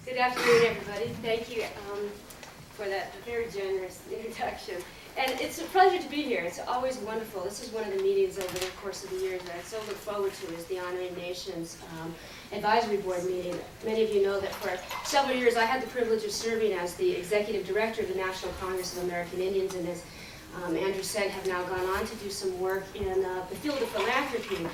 Good afternoon, everybody. Thank you for that very generous introduction. And it's a pleasure to be here. It's always wonderful. This is one of the meetings over the course of the years that I so look forward to, is the Honoring Nations Advisory Board meeting. Many of you know that for several years I had the privilege of serving as the Executive Director of the National Congress of American Indians, and as Andrew said, have now gone on to do some work in the field of philanthropy.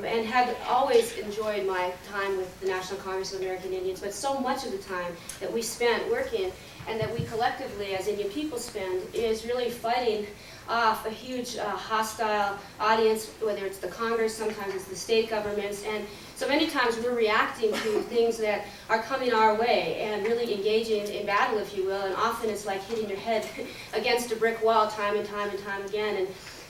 And had always enjoyed my time with the National Congress of American Indians, but so much of the time that we spent working and that we collectively as Indian people spend is really fighting off a huge hostile audience, whether it's the Congress, sometimes it's the state governments, and so many times we're reacting to things that are coming our way and really engaging in battle, if you will, and often it's like hitting your head against a brick wall time and time and time again. And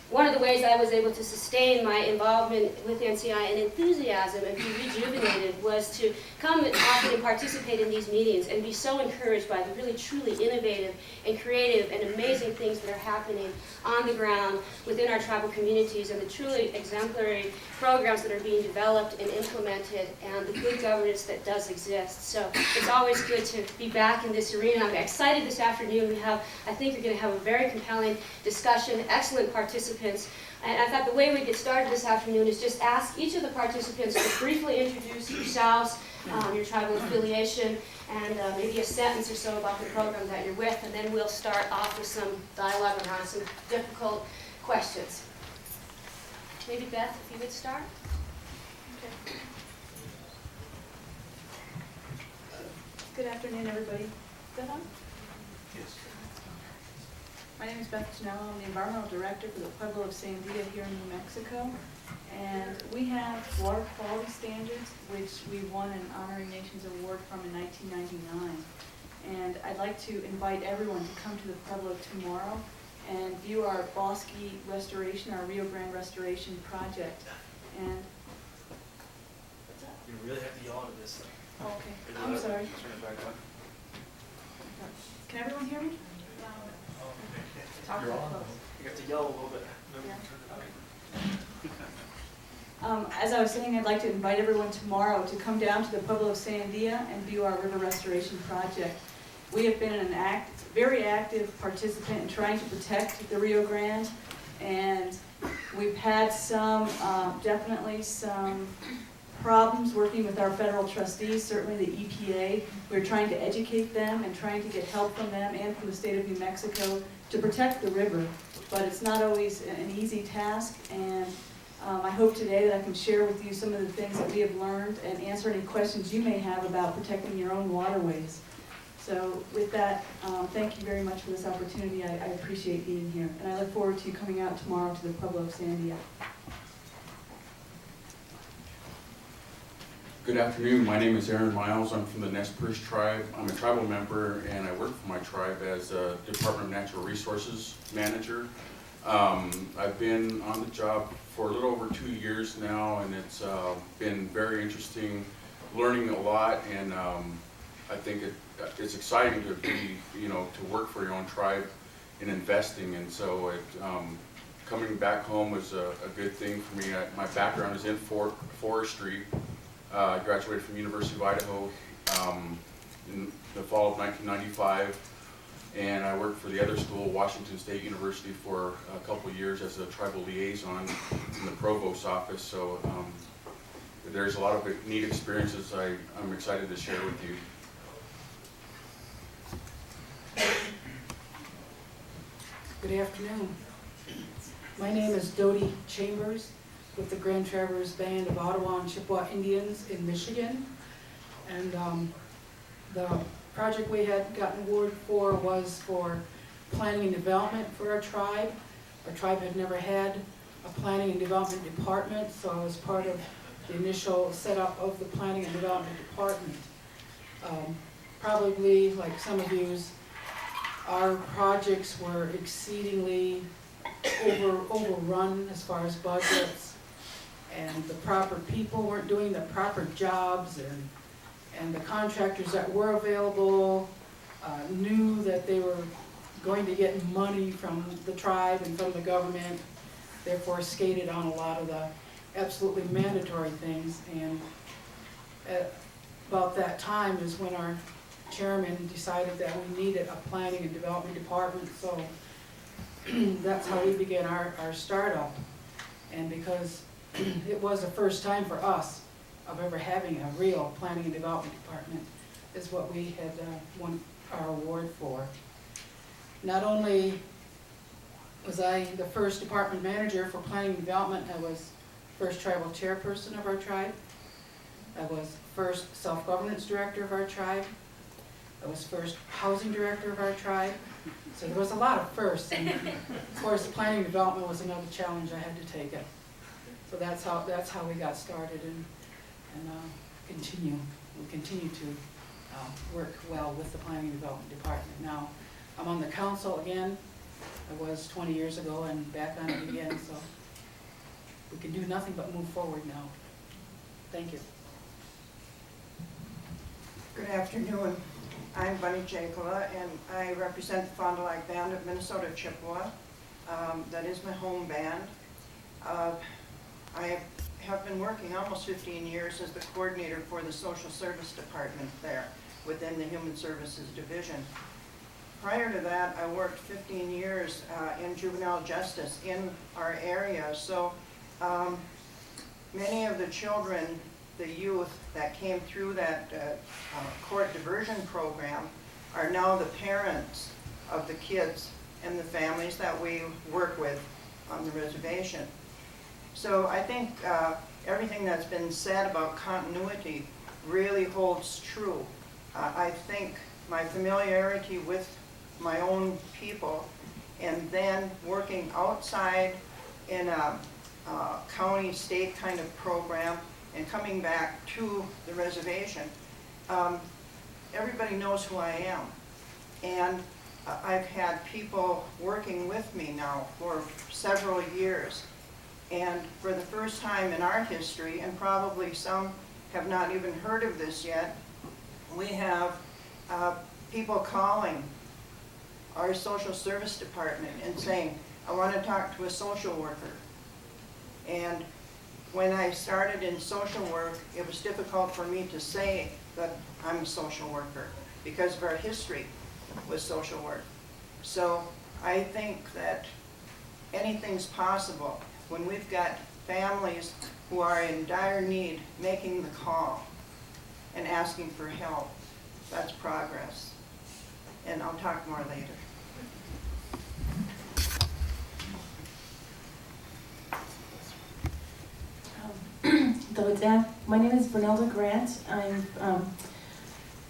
one of the ways I was able to sustain my involvement with NCI and enthusiasm and be rejuvenated was to come often and participate in these meetings and be so encouraged by the really truly innovative and creative and amazing things that are happening on the ground within our tribal communities, and the truly exemplary programs that are being developed and implemented, and the good governance that does exist. So it's always good to be back in this arena. I'm excited this afternoon. I think we're going to have a very compelling discussion, excellent participants. And I thought the way we get started this afternoon is just ask each of the participants to briefly introduce yourselves, your tribal affiliation, and maybe a sentence or so about the program that you're with, and then we'll start off with some dialogue around some difficult questions. Maybe Beth, if you would start. Okay. Good afternoon, everybody. Is that on? Yes. My name is Beth Janello. I'm the Environmental Director for the Pueblo of Sandia here in New Mexico. And we have water quality standards, which we won an Honoring Nations Award from in 1999. And I'd like to invite everyone to come to the Pueblo tomorrow and view our Bosque restoration, our Rio Grande restoration project. And what's that? You really have to yell into this thing. Oh, okay. I'm sorry. Turn it back on. Can everyone hear me? Talk You're real on. close. You have to yell a little bit. Yeah. Turn it back. As I was saying, I'd like to invite everyone tomorrow to come down to the Pueblo of Sandia and view our river restoration project. We have been an very active participant in trying to protect the Rio Grande, and we've had definitely some problems working with our federal trustees, certainly the EPA. We're trying to educate them and trying to get help from them and from the state of New Mexico to protect the river, but it's not always an easy task, and I hope today that I can share with you some of the things that we have learned and answer any questions you may have about protecting your own waterways. So with that, thank you very much for this opportunity. I appreciate being here, and I look forward to you coming out tomorrow to the Pueblo of Sandia. Good afternoon. My name is Aaron Miles. I'm from the Nez Perce tribe. I'm a tribal member, and I work for my tribe as a Department of Natural Resources manager. I've been on the job for a little over 2 years now, and it's been very interesting, learning a lot, and I think it's exciting to be, to work for your own tribe in investing, and so coming back home was a good thing for me. My background is in forestry. I graduated from University of Idaho in the fall of 1995, and I worked for the other school, Washington State University, for a couple of years as a tribal liaison in the provost's office. So there's a lot of neat experiences I'm excited to share with you. Good afternoon. My name is Dodi Chambers with the Grand Traverse Band of Ottawa and Chippewa Indians in Michigan. And the project we had gotten awarded for was for planning and development for our tribe. Our tribe had never had a planning and development department, so I was part of the initial setup of the planning and development department. Probably, like some of yous, our projects were exceedingly overrun as far as budgets, and the proper people weren't doing the proper jobs, and the contractors that were available knew that they were going to get money from the tribe and from the government, therefore skated on a lot of the absolutely mandatory things. And at about that time is when our chairman decided that we needed a planning and development department, so that's how we began our startup. And because it was the first time for us of ever having a real planning and development department, is what we had won our award for. Not only was I the first department manager for planning and development, I was first tribal chairperson of our tribe. I was first self-governance director of our tribe. I was first housing director of our tribe. So there was a lot of firsts, and of course, planning and development was another challenge I had to take it. So that's how we got started, and we continue to work well with the planning and development department. Now, I'm on the council again. I was 20 years ago and back on it again, so we can do nothing but move forward now. Thank you. Good afternoon. I'm Bunny Jacola, and I represent the Fond du Lac Band of Minnesota Chippewa. That is my home band. I have been working almost 15 years as the coordinator for the social service department there within the Human Services Division. Prior to that, I worked 15 years in juvenile justice in our area. So many of the children, the youth that came through that court diversion program are now the parents of the kids and the families that we work with on the reservation. So I think everything that's been said about continuity really holds true. I think my familiarity with my own people and then working outside in a county, state kind of program and coming back to the reservation, everybody knows who I am. And I've had people working with me now for several years. And for the first time in our history, and probably some have not even heard of this yet, we have people calling our social service department and saying, I want to talk to a social worker. And when I started in social work, it was difficult for me to say that I'm a social worker because of our history with social work. So I think that anything's possible when we've got families who are in dire need making the call and asking for help. That's progress. And I'll talk more later. My name is Bernelda Grant. I'm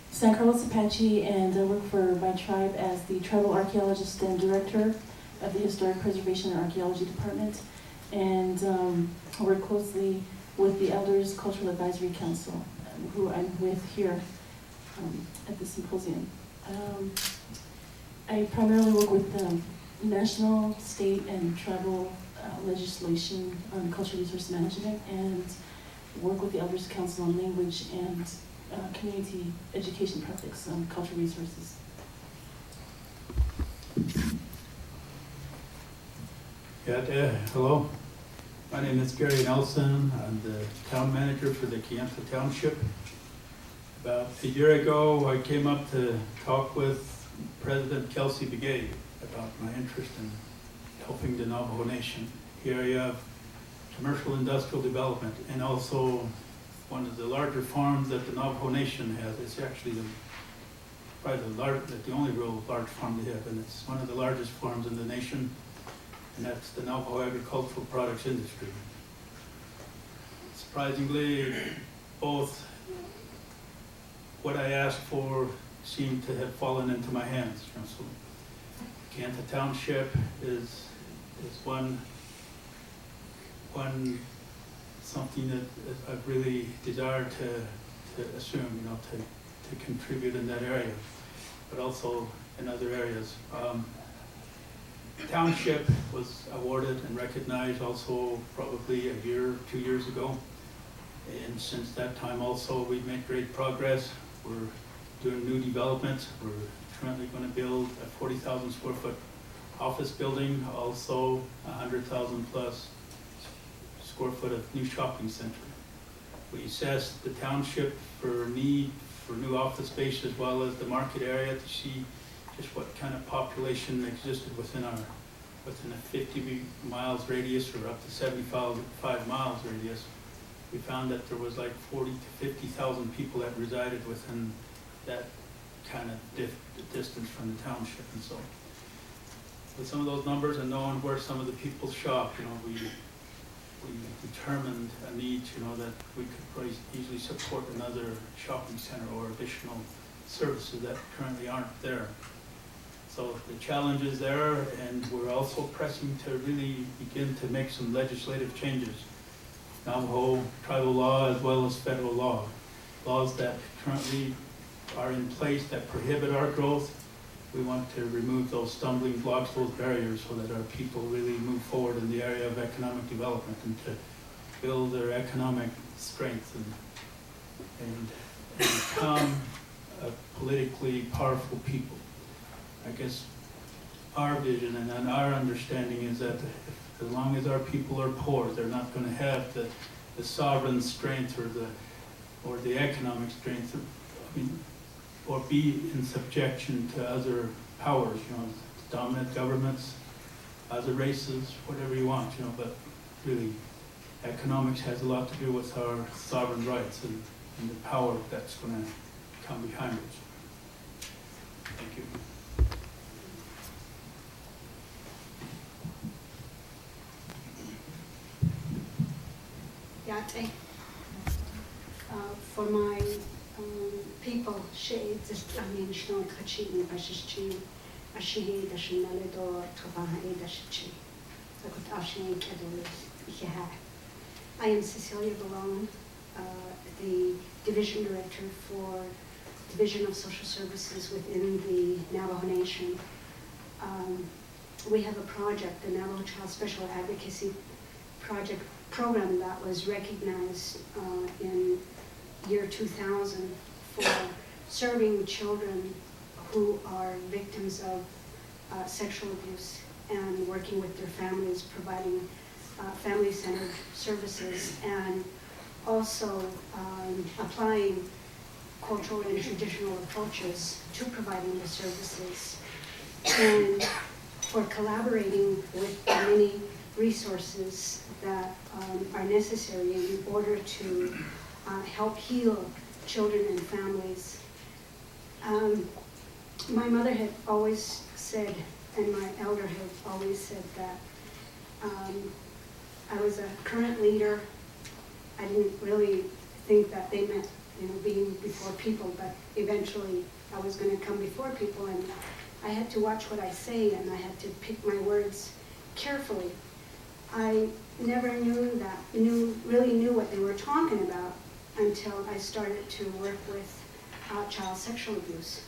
San Carlos Apache, and I work for my tribe as the tribal archaeologist and director of the Historic Preservation and Archaeology Department, and I work closely with the Elders Cultural Advisory Council, who I'm with here at the symposium. I primarily work with national, state, and tribal legislation on cultural resource management, and work with the Elders Council on language and community education projects on cultural resources. Hello, my name is Gary Nelson. I'm the town manager for the Kayenta Township. About a year ago, I came up to talk with President Cecilia Begay about my interest in helping the Navajo Nation. Here you have commercial industrial development, and also one of the larger farms that the Navajo Nation has. It's actually the only real large farm they have, and it's one of the largest farms in the nation, and that's the Navajo agricultural products industry. Surprisingly, both what I asked for seemed to have fallen into my hands. So Kayenta Township is one something that I've really desired to assume, to contribute in that area, but also in other areas. The township was awarded and recognized also probably a year, 2 years ago. And since that time also, we've made great progress. We're doing new developments. We're currently going to build a 40,000 square foot office building, also 100,000 plus square foot of new shopping center. We assessed the township for need for new office space as well as the market area to see just what kind of population existed within a 50 miles radius or up to 75 miles radius. We found that there was like 40 to 50,000 people that resided within that kind of distance from the township. And so with some of those numbers and knowing where some of the people shop, we determined a need, that we could probably easily support another shopping center or additional services that currently aren't there. So the challenge is there, and we're also pressing to really begin to make some legislative changes. Navajo tribal law as well as federal law. Laws that currently are in place that prohibit our growth. We want to remove those stumbling blocks, those barriers, so that our people really move forward in the area of economic development and to build their economic strength and become a politically powerful people. I guess our vision and our understanding is that as long as our people are poor, they're not going to have the sovereign strength or the economic strength, or be in subjection to other powers, dominant governments, other races, whatever you want, but really economics has a lot to do with our sovereign rights and the power that's going to come behind us. Thank you. Yate. For my people, shades, I mean, Shnon Kachini, Bashichi, Ashihi, the Shinaledo, Tobaha, Dashichi. I am Cecilia Begay, the Division Director for Division of Social Services within the Navajo Nation. We have a project, the Navajo Child Special Advocacy Program that was recognized in year 2000 for serving children who are victims of sexual abuse and working with their families, providing family-centered services, and also applying cultural and traditional approaches to providing the services, and for collaborating with the many resources that are necessary in order to help heal children and families. My mother had always said, and my elder had always said that I was a current leader. I didn't really think that they meant, being before people, but eventually I was going to come before people, and I had to watch what I say, and I had to pick my words carefully. I never really knew what they were talking about until I started to work with child sexual abuse.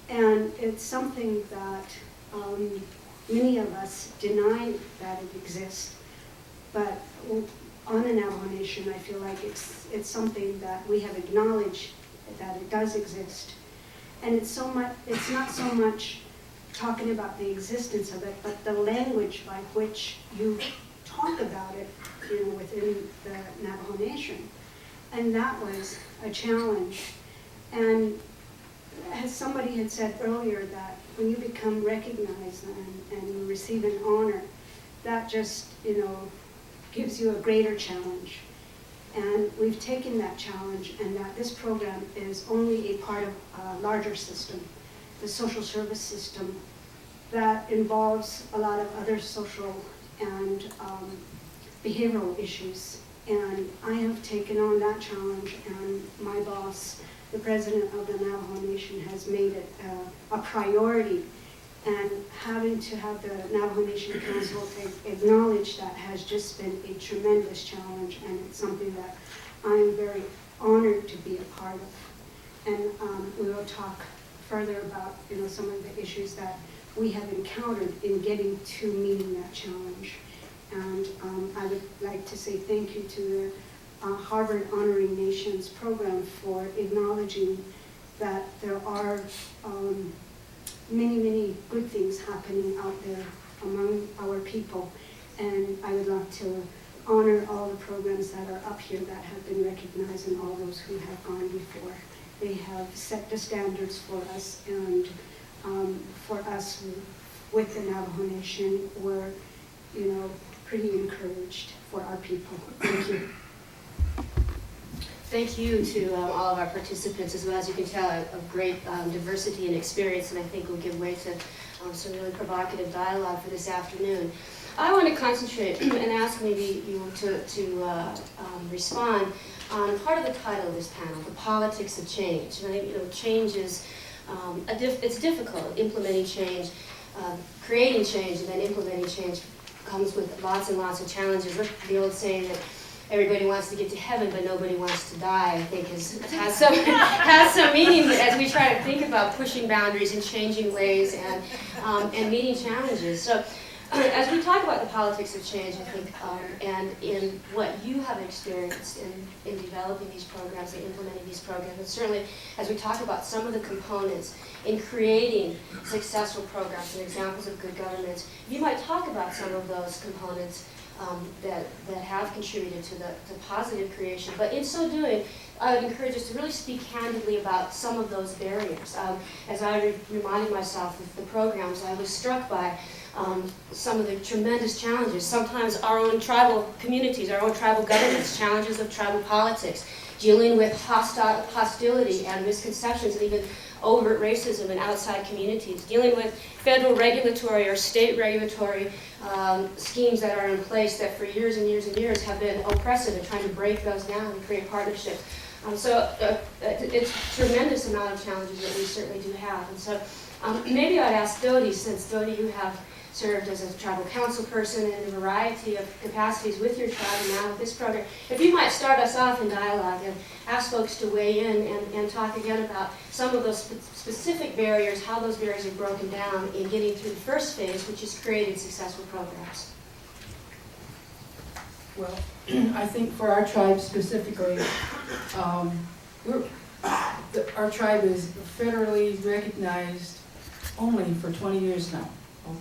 And it's something that many of us deny that it exists, but on the Navajo Nation, I feel like it's something that we have acknowledged that it does exist. And it's not so much talking about the existence of it, but the language by which you talk about it, within the Navajo Nation. And that was a challenge. And as somebody had said earlier, that when you become recognized and you receive an honor, that just, gives you a greater challenge. And we've taken that challenge, and that this program is only a part of a larger system, the social service system, that involves a lot of other social and behavioral issues. And I have taken on that challenge, and my boss, the president of the Navajo Nation, has made it a priority. And having to have the Navajo Nation Council acknowledge that has just been a tremendous challenge, and it's something that I'm very honored to be a part of. And we will talk further about some of the issues that we have encountered in getting to meeting that challenge. And I would like to say thank you to the Harvard Honoring Nations program for acknowledging that there are many, many good things happening out there among our people. And I would like to honor all the programs that are up here that have been recognized and all those who have gone before. They have set the standards for us, and for us with the Navajo Nation, we're, pretty encouraged for our people. Thank you. Thank you to all of our participants as well. As you can tell, of great diversity and experience, and I think will give way to some really provocative dialogue for this afternoon. I want to concentrate and ask maybe you to respond on part of the title of this panel, the politics of change. And I think, change is, it's difficult, implementing change, creating change and then implementing change comes with lots and lots of challenges. The old saying that everybody wants to get to heaven, but nobody wants to die, I think has some meaning as we try to think about pushing boundaries and changing ways and meeting challenges. So as we talk about the politics of change, I think, and in what you have experienced in developing these programs and implementing these programs, and certainly as we talk about some of the components in creating successful programs and examples of good governance, you might talk about some of those components that have contributed to the positive creation. But in so doing, I would encourage us to really speak candidly about some of those barriers. As I reminded myself of the programs, I was struck by some of the tremendous challenges. Sometimes our own tribal communities, our own tribal governments, challenges of tribal politics, dealing with hostility and misconceptions and even overt racism in outside communities, dealing with federal regulatory or state regulatory schemes that are in place that for years and years and years have been oppressive, and trying to break those down and create partnerships. So it's a tremendous amount of challenges that we certainly do have. And so maybe I'd ask Dodi, since Dodi, you have served as a tribal council person in a variety of capacities with your tribe and now with this program, if you might start us off in dialogue and ask folks to weigh in and talk again about some of those specific barriers, how those barriers are broken down in getting through the first phase, which is creating successful programs. Well, I think for our tribe specifically, our tribe is federally recognized only for 20 years now,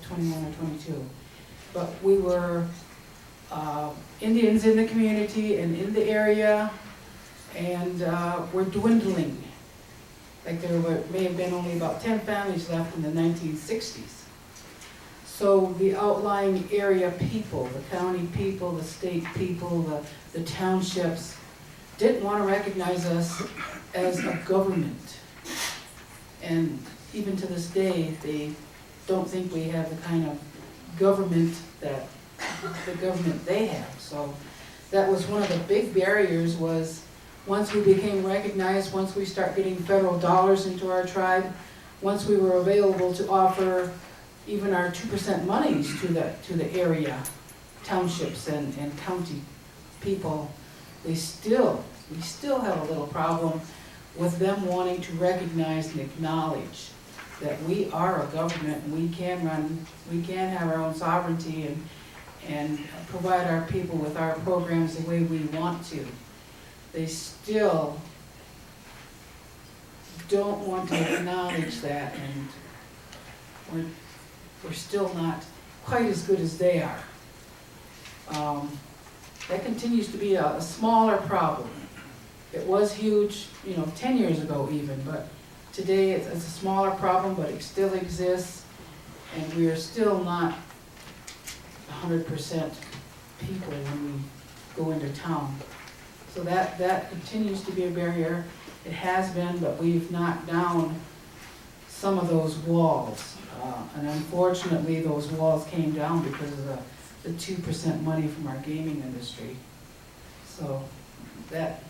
21 or 22. But we were Indians in the community and in the area, and we're dwindling. Like may have been only about 10 families left in the 1960s. So the outlying area people, the county people, the state people, the townships, didn't want to recognize us as a government. And even to this day, they don't think we have the kind of government that the government they have. So that was one of the big barriers, was once we became recognized, once we start getting federal dollars into our tribe, once we were available to offer even our 2% monies to the area townships and county people, we still have a little problem with them wanting to recognize and acknowledge that we are a government and we can have our own sovereignty and provide our people with our programs the way we want to. They still don't want to acknowledge that, and we're still not quite as good as they are. That continues to be a smaller problem. It was huge, 10 years ago even, but today it's a smaller problem, but it still exists, and we are still not 100% people when we go into town. So that continues to be a barrier. It has been, but we've knocked down some of those walls. And unfortunately, those walls came down because of the 2% money from our gaming industry. So that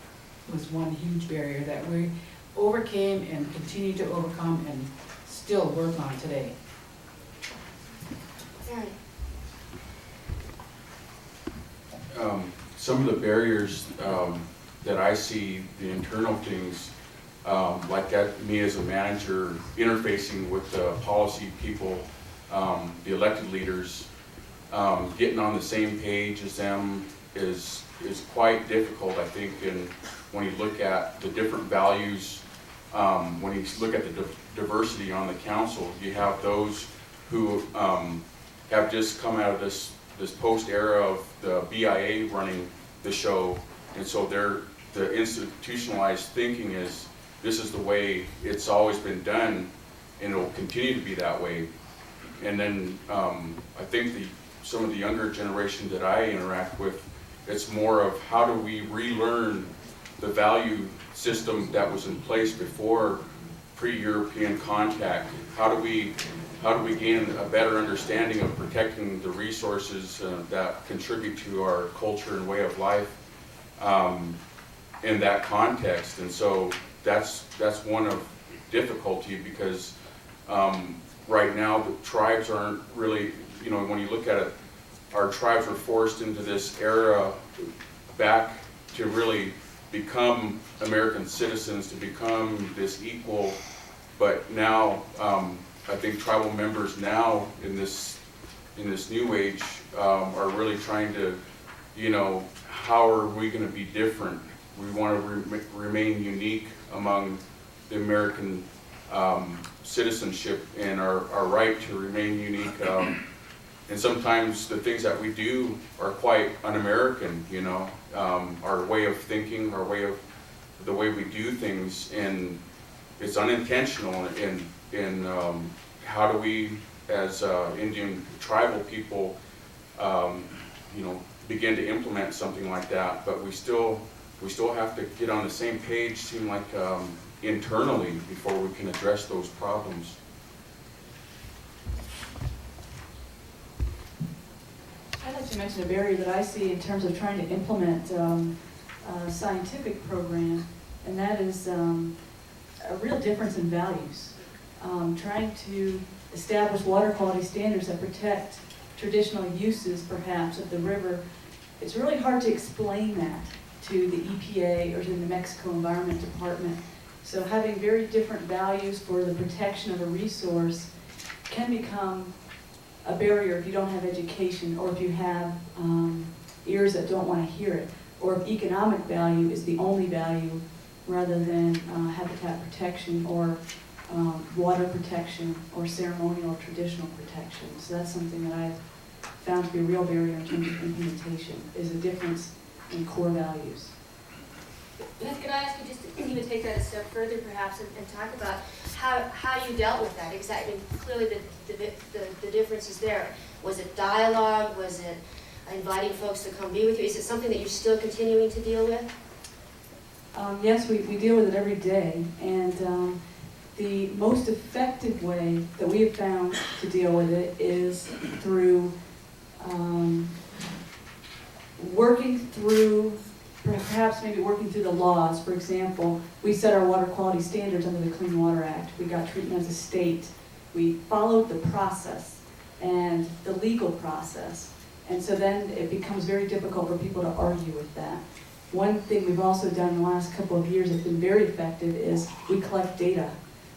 was one huge barrier that we overcame and continue to overcome and still work on today. Some of the barriers that I see, the internal things, like that, me as a manager interfacing with the policy people, the elected leaders, getting on the same page as them is quite difficult, I think. And when you look at the different values, when you look at the diversity on the council, you have those who have just come out of this post-era of the BIA running the show, and so the institutionalized thinking is this is the way it's always been done, and it will continue to be that way. And then I think some of the younger generation that I interact with, it's more of how do we relearn the value system that was in place before pre-European contact? How do we gain a better understanding of protecting the resources that contribute to our culture and way of life in that context? And so that's one of difficulty, because right now the tribes aren't really, when you look at it, our tribes were forced into this era back to really become American citizens, to become this equal. But now I think tribal members now in this new age are really trying to, how are we going to be different? We want to remain unique among the American citizenship, and our right to remain unique. And sometimes the things that we do are quite un-American, our way of thinking, the way we do things, and it's unintentional. And how do we, as Indian tribal people, begin to implement something like that? But we still have to get on the same page, seem like internally, before we can address those problems. I'd like to mention a barrier that I see in terms of trying to implement a scientific program, and that is a real difference in values. Trying to establish water quality standards that protect traditional uses, perhaps, of the river. It's really hard to explain that to the EPA or to the New Mexico Environment Department. So having very different values for the protection of a resource can become a barrier if you don't have education, or if you have ears that don't want to hear it, or if economic value is the only value rather than habitat protection or water protection or ceremonial or traditional protection. So that's something that I've found to be a real barrier in terms of implementation, is a difference in core values. Beth, can I ask you just to even take that a step further, perhaps, and talk about how you dealt with that? Exactly. Clearly, the difference is there. Was it dialogue? Was it inviting folks to come be with you? Is it something that you're still continuing to deal with? Yes, we deal with it every day, and the most effective way that we have found to deal with it is through working through the laws. For example, we set our water quality standards under the Clean Water Act. We got treatment as a state. We followed the process and the legal process. And so then it becomes very difficult for people to argue with that. One thing we've also done in the last couple of years that's been very effective is we collect data.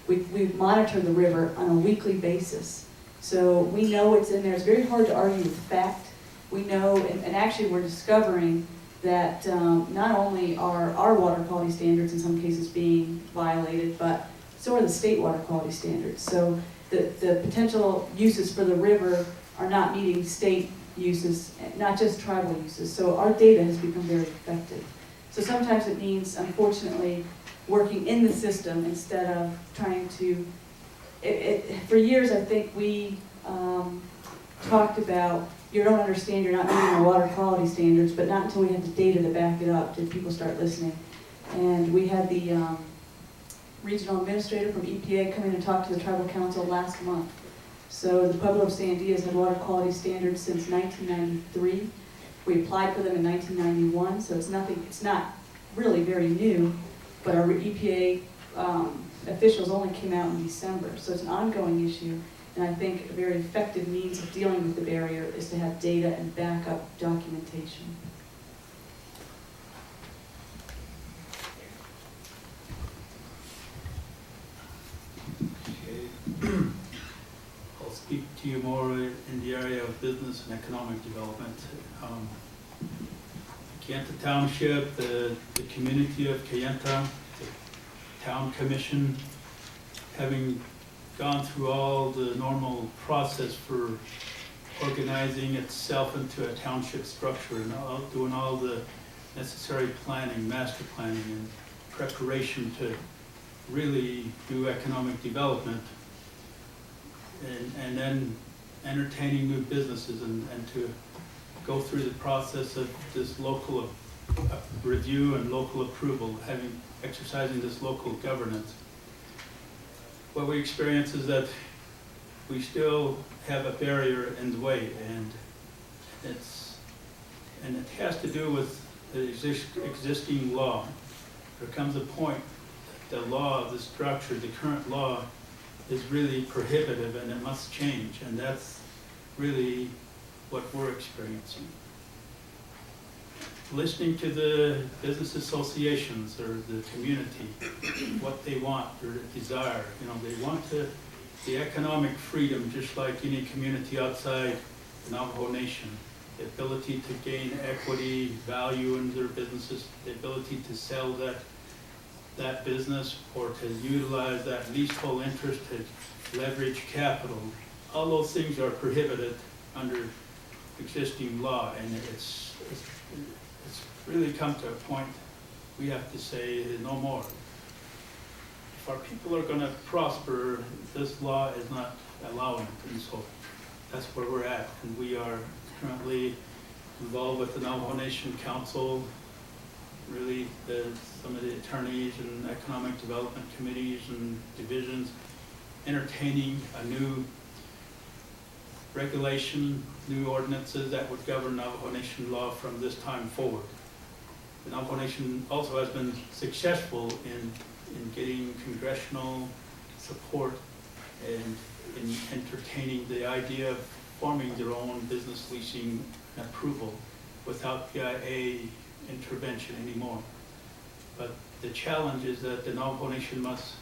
We monitor the river on a weekly basis. So we know it's in there. It's very hard to argue with fact. We know, and actually we're discovering that not only are our water quality standards in some cases being violated, but so are the state water quality standards. So the potential uses for the river are not meeting state uses, not just tribal uses. So our data has become very effective. So sometimes it means, unfortunately, working in the system instead of trying to, for years I think we talked about, you don't understand, you're not meeting our water quality standards, but not until we had the data to back it up did people start listening. And we had the regional administrator from EPA come in and talk to the tribal council last month. So the Pueblo of Sandia has had water quality standards since 1993. We applied for them in 1991, so it's not really very new, but our EPA officials only came out in December. So it's an ongoing issue. And I think a very effective means of dealing with the barrier is to have data and backup documentation. Okay. I'll speak to you more in the area of business and economic development. Kayenta Township, the community of Kayenta, the town commission, having gone through all the normal process for organizing itself into a township structure and doing all the necessary planning, master planning, and preparation to really do economic development and then entertaining new businesses and to go through the process of this local review and local approval, exercising this local governance. What we experience is that we still have a barrier in the way, and it has to do with the existing law. There comes a point that the law, the structure, the current law is really prohibitive and it must change, and that's really what we're experiencing. Listening to the business associations or the community, what they want, their desire, they want the economic freedom just like any community outside the Navajo Nation. The ability to gain equity, value in their businesses, the ability to sell that business or to utilize that leasehold interest to leverage capital. All those things are prohibited under existing law, and it's really come to a point we have to say no more. If our people are going to prosper, this law is not allowing it, and so that's where we're at. And we are currently involved with the Navajo Nation Council, really some of the attorneys and economic development committees and divisions, entertaining a new regulation, new ordinances that would govern Navajo Nation law from this time forward. The Navajo Nation also has been successful in getting congressional support and in entertaining the idea of forming their own business leasing approval without PIA intervention anymore. But the challenge is that the Navajo Nation must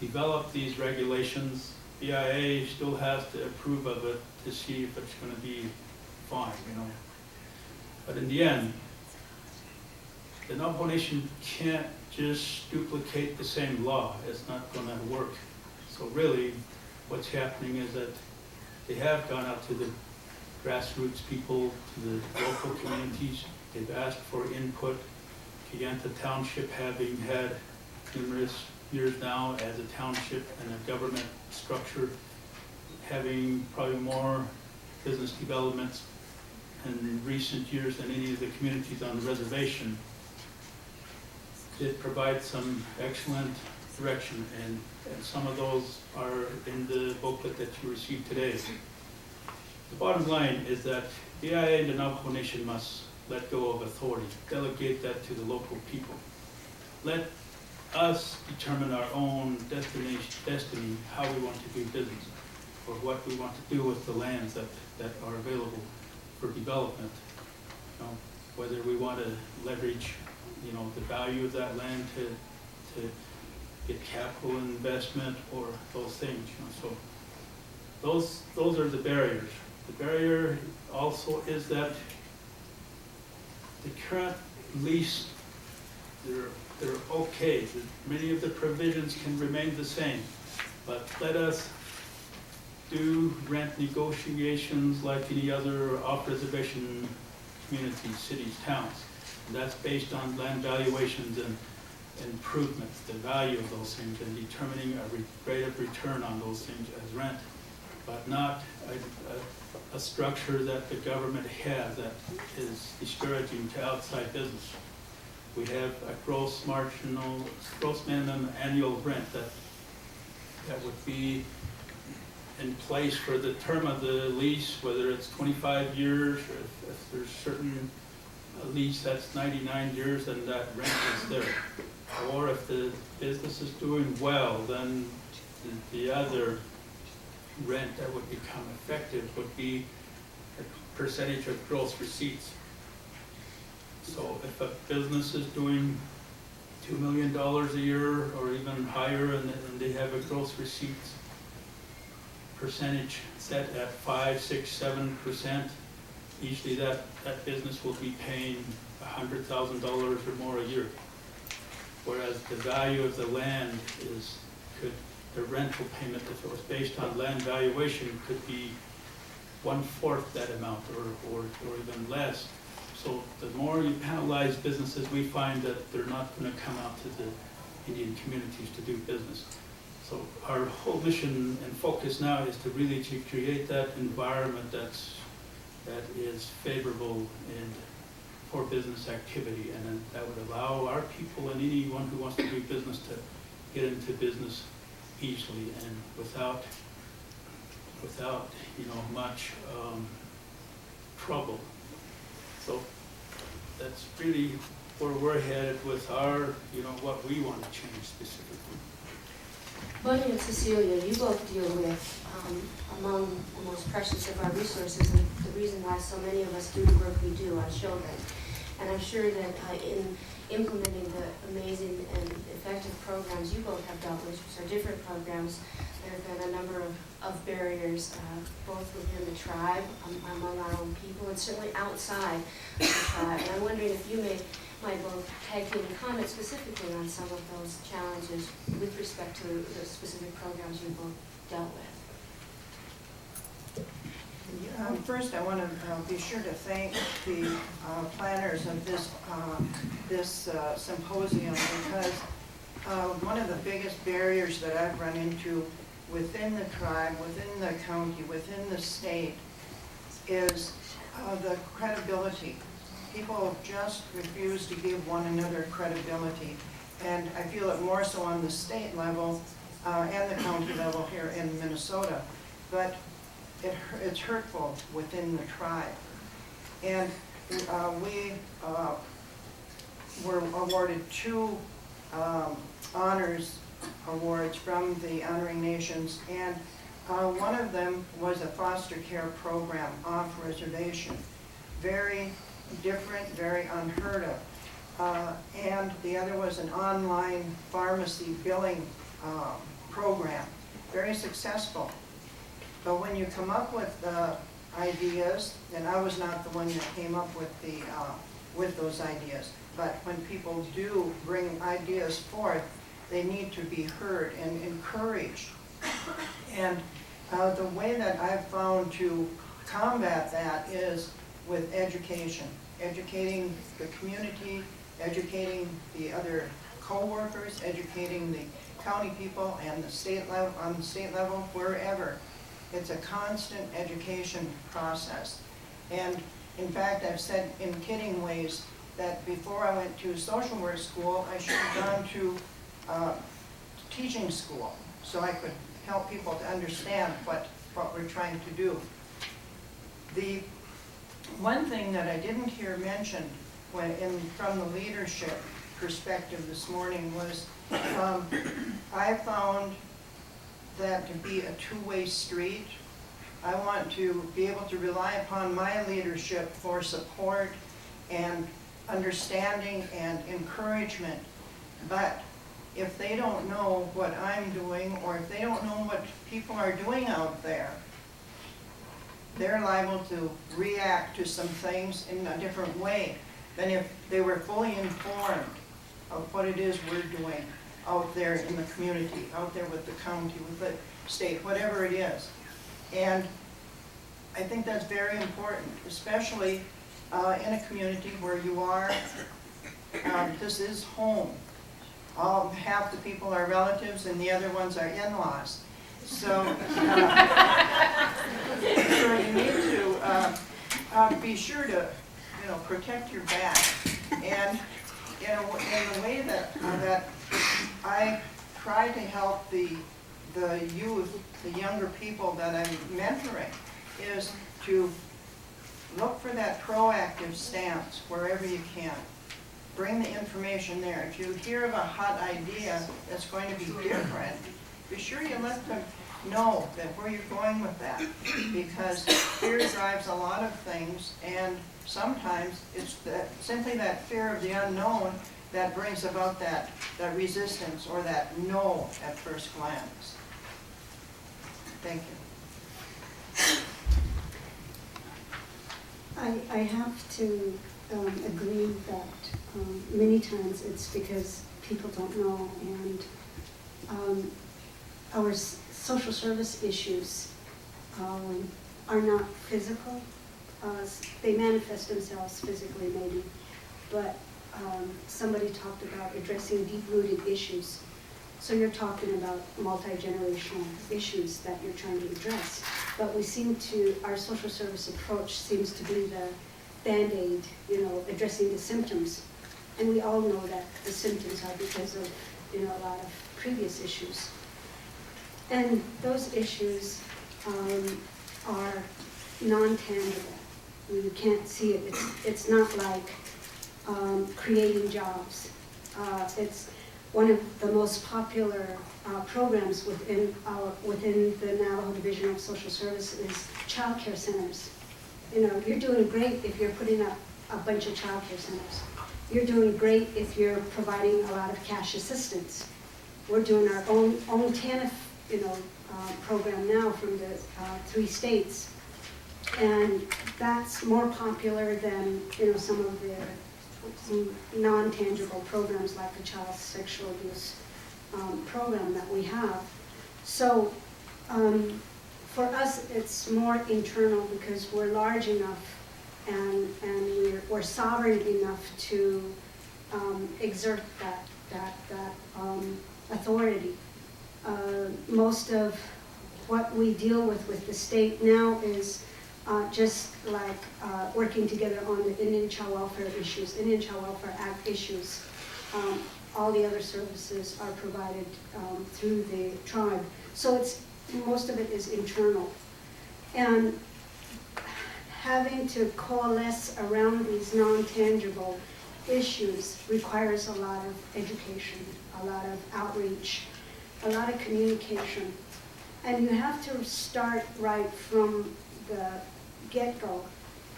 develop these regulations. PIA still has to approve of it to see if it's going to be fine, But in the end, the Navajo Nation can't just duplicate the same law. It's not going to work. So really, what's happening is that they have gone out to the grassroots people, to the local communities. They've asked for input. Kayenta Township, having had numerous years now as a township and a government structure, having probably more business developments in recent years than any of the communities on the reservation, did provide some excellent direction, and some of those are in the booklet that you received today. The bottom line is that the BIA and the Navajo Nation must let go of authority, delegate that to the local people. Let us determine our own destiny, how we want to do business, or what we want to do with the lands that are available for development. Whether we want to leverage, the value of that land to get capital investment or those things. So those are the barriers. The barrier also is that the current lease, they're okay. Many of the provisions can remain the same, but let us do rent negotiations like any other off-reservation communities, cities, towns. And that's based on land valuations and improvements, the value of those things, and determining a rate of return on those things as rent, but not a structure that the government has that is discouraging to outside business. We have a gross minimum annual rent that would be in place for the term of the lease, whether it's 25 years, or if there's certain lease that's 99 years, then that rent is there. Or if the business is doing well, then the other rent that would become effective would be a percentage of gross receipts. So if a business is doing $2 million a year or even higher, and they have a gross receipts percentage set at 5, 6, 7%, usually that business will be paying $100,000 or more a year. Whereas the value of the land the rental payment, if it was based on land valuation, could be 1/4 that amount or even less. So the more you penalize businesses, we find that they're not going to come out to Indian communities to do business. So our whole mission and focus now is to really to create that environment that is favorable and for business activity, and then that would allow our people and anyone who wants to do business to get into business easily and without much trouble. So that's really where we're headed with our, what we want to change specifically. Dodi and Cecilia, you both deal with among the most precious of our resources, and the reason why so many of us do the work we do on children. And I'm sure that in implementing the amazing and effective programs you both have dealt with, which are different programs, there have been a number of barriers, both within the tribe, among our own people, and certainly outside of the tribe. And I'm wondering if you might both tag team and comment specifically on some of those challenges with respect to the specific programs you both dealt with. First, I want to be sure to thank the planners of this symposium, because one of the biggest barriers that I've run into within the tribe, within the county, within the state is the credibility. People just refuse to give one another credibility, and I feel it more so on the state level and the county level here in Minnesota. But it's hurtful within the tribe. And we were awarded 2 honors awards from the honoring nations, and one of them was a foster care program off reservation. Very different, very unheard of. And the other was an online pharmacy billing program. Very successful. But when you come up with ideas, and I was not the one that came up with those ideas, but when people do bring ideas forth, they need to be heard and encouraged. And the way that I've found to combat that is with education, educating the community, educating the other co-workers, educating the county people and the state level, on the state level, wherever. It's a constant education process. And in fact, I've said in kidding ways that before I went to social work school, I should have gone to teaching school so I could help people to understand what we're trying to do. The one thing that I didn't hear mentioned from the leadership perspective this morning was I found that to be a two-way street. I want to be able to rely upon my leadership for support and understanding and encouragement. But if they don't know what I'm doing, or if they don't know what people are doing out there, they're liable to react to some things in a different way than if they were fully informed of what it is we're doing out there in the community, out there with the county, with the state, whatever it is. And I think that's very important, especially in a community where you are, this is home. Half the people are relatives and the other ones are in-laws. So, so you need to be sure to, protect your back. And in the way that I try to help the youth, the younger people that I'm mentoring, is to look for that proactive stance wherever you can. Bring the information there. If you hear of a hot idea that's going to be different, be sure you let them know that where you're going with that, because fear drives a lot of things, and sometimes it's simply that fear of the unknown that brings about that resistance or that no at first glance. Thank you. I have to agree that many times it's because people don't know, and our social service issues are not physical. They manifest themselves physically maybe, but somebody talked about addressing deep-rooted issues. So you're talking about multi-generational issues that you're trying to address. But we seem to, our social service approach seems to be the Band-Aid, addressing the symptoms. And we all know that the symptoms are because of, a lot of previous issues. And those issues are non-tangible. You can't see it. It's not like creating jobs. It's one of the most popular programs within the Navajo Division of Social Services is child care centers. You're doing great if you're putting up a bunch of child care centers. You're doing great if you're providing a lot of cash assistance. We're doing our own TANF, program now from the 3 states. And that's more popular than, some of the non-tangible programs like the child sexual abuse program that we have. So for us, it's more internal because we're large enough and we're sovereign enough to exert that authority. Most of what we deal with the state now is just like working together on the Indian Child Welfare issues, Indian Child Welfare Act issues. All the other services are provided through the tribe. So most of it is internal. And having to coalesce around these non-tangible issues requires a lot of education, a lot of outreach, a lot of communication. And you have to start right from the get-go.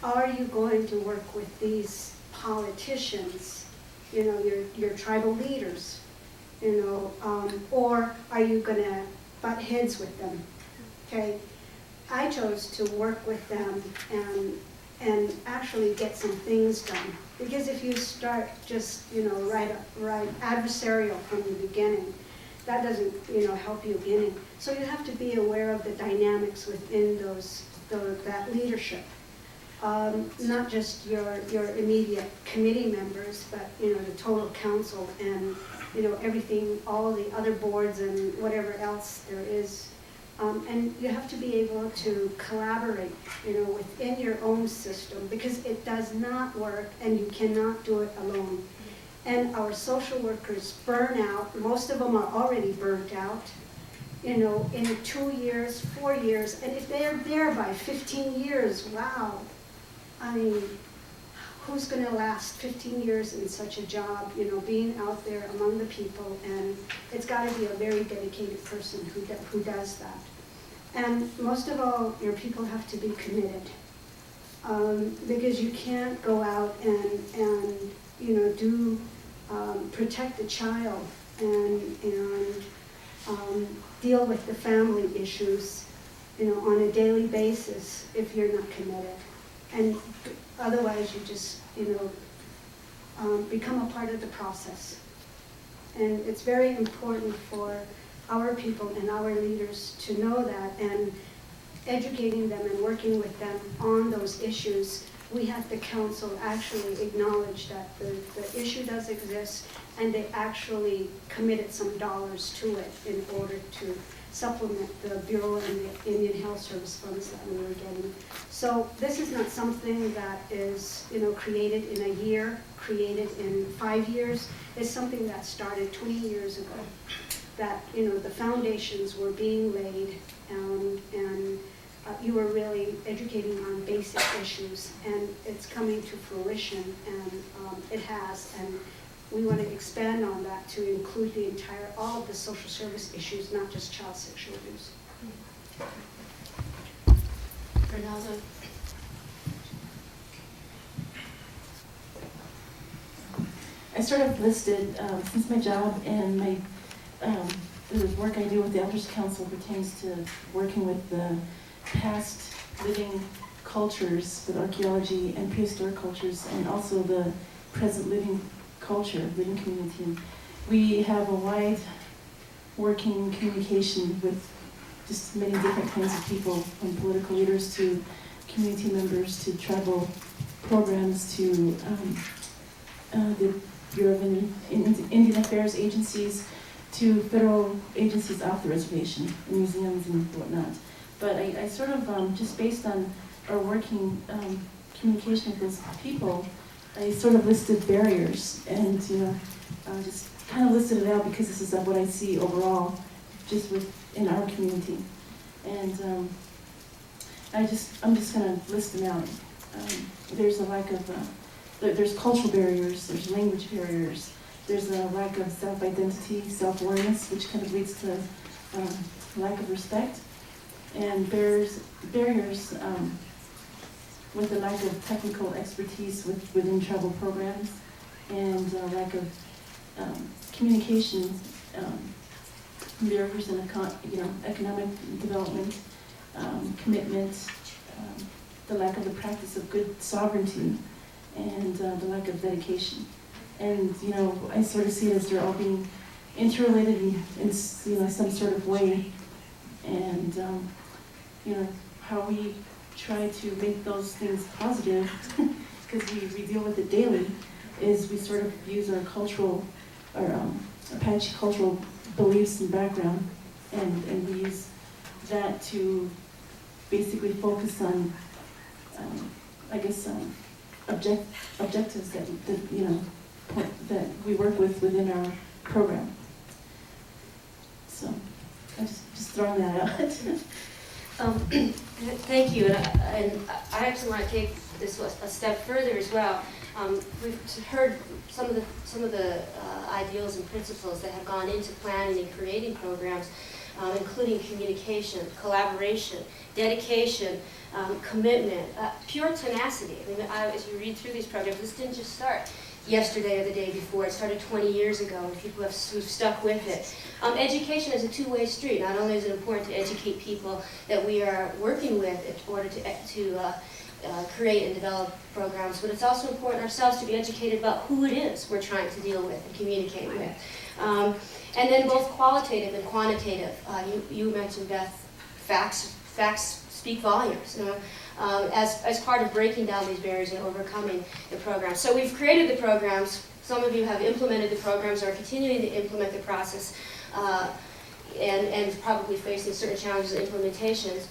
Are you going to work with these politicians, your tribal leaders, or are you going to butt heads with them? Okay, I chose to work with them and actually get some things done. Because if you start just, right adversarial from the beginning, that doesn't, help you any. So you have to be aware of the dynamics within that leadership. Not just your immediate committee members, but, the total council and, everything, all the other boards and whatever else there is. And you have to be able to collaborate, within your own system because it does not work and you cannot do it alone. And our social workers burn out. Most of them are already burnt out, in 2 years, 4 years. And if they're there by 15 years, wow. I mean, who's going to last 15 years in such a job, being out there among the people? And it's got to be a very dedicated person who does that. And most of all, your people have to be committed. Because you can't go out and protect the child and deal with the family issues, on a daily basis if you're not committed. And otherwise you just, become a part of the process. And it's very important for our people and our leaders to know that, and educating them and working with them on those issues. We have the council actually acknowledge that the issue does exist, and they actually committed some dollars to it in order to supplement the Bureau and the Indian Health Service funds that we were getting. So this is not something that is, created in a year, created in 5 years. It's something that started 20 years ago. That, the foundations were being laid, and you were really educating on basic issues, and it's coming to fruition, and it has. And we want to expand on that to include all of the social service issues, not just child sexual abuse. Renaldo? I sort of listed, since my job and the work I do with the Elders Council pertains to working with the past living cultures with archaeology and prehistoric cultures, and also the present living culture, living community. And we have a wide working communication with just many different kinds of people, from political leaders to community members to tribal programs to the Bureau of Indian Affairs agencies to federal agencies off the reservation, museums and whatnot. But I sort of, just based on our working communication with those people, I sort of listed barriers and, just kind of listed it out because this is what I see overall, just in our community. And I'm just going to list them out. There's a lack of, there's cultural barriers, there's language barriers, there's a lack of self-identity, self-awareness, which kind of leads to lack of respect, and barriers with a lack of technical expertise within tribal programs, and a lack of communication barriers in economic development, commitment, the lack of the practice of good sovereignty, and the lack of dedication. And I sort of see it as they're all being interrelated in some sort of way. And how we try to make those things positive, because we deal with it daily, is we sort of use our cultural, our Apache cultural beliefs and background, and we use that to basically focus on, objectives that we work with within our program. So I'm just throwing that out. Thank you, and I actually want to take this a step further as well. We've heard some of the ideals and principles that have gone into planning and creating programs, including communication, collaboration, dedication, commitment, pure tenacity. I mean, as you read through these programs, this didn't just start yesterday or the day before. It started 20 years ago, and people who've stuck with it. Education is a two-way street. Not only is it important to educate people that we are working with in order to create and develop programs, but it's also important ourselves to be educated about who it is we're trying to deal with and communicate with. And then both qualitative and quantitative. You mentioned, Beth, facts speak volumes. As part of breaking down these barriers and overcoming the programs. So we've created the programs. Some of you have implemented the programs or are continuing to implement the process and probably facing certain challenges in implementations.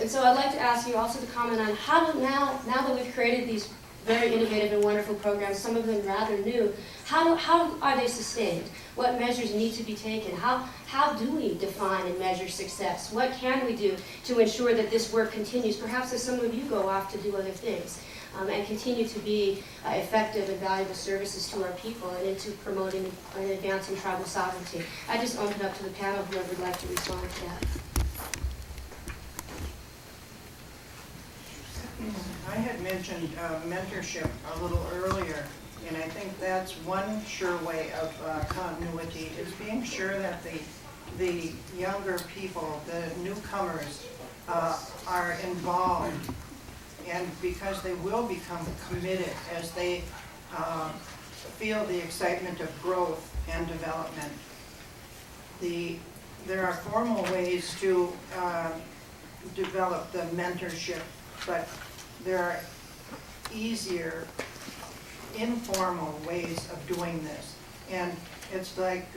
And so I'd like to ask you also to comment on how now that we've created these very innovative and wonderful programs, some of them rather new, how are they sustained? What measures need to be taken? How do we define and measure success? What can we do to ensure that this work continues, perhaps as some of you go off to do other things, and continue to be effective and valuable services to our people and into promoting and advancing tribal sovereignty? I just open it up to the panel, whoever would like to respond to that. I had mentioned mentorship a little earlier, and I think that's one sure way of continuity, is being sure that the younger people, the newcomers, are involved, and because they will become committed as they feel the excitement of growth and development. There are formal ways to develop the mentorship, but there are easier, informal ways of doing this. And it's like,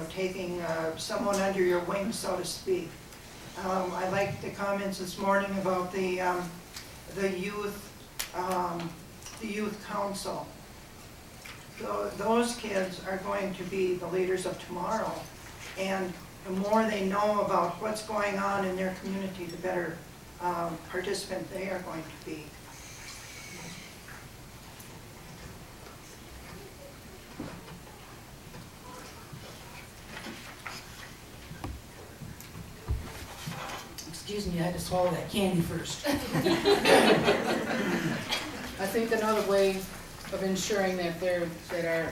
taking someone under your wing, so to speak. I liked the comments this morning about the youth council. Those kids are going to be the leaders of tomorrow. And the more they know about what's going on in their community, the better participant they are going to be. Excuse me, I had to swallow that candy first. I think another way of ensuring that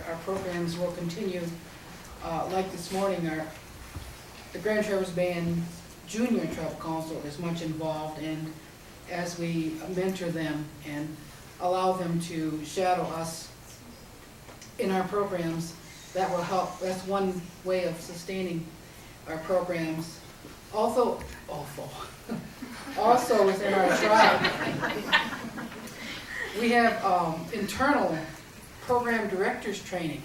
our programs will continue, like this morning, the Grand Traverse Band Junior Tribal Council is much involved, and as we mentor them and allow them to shadow us in our programs, that will help. That's one way of sustaining our programs. Also within our tribe, we have internal program directors training.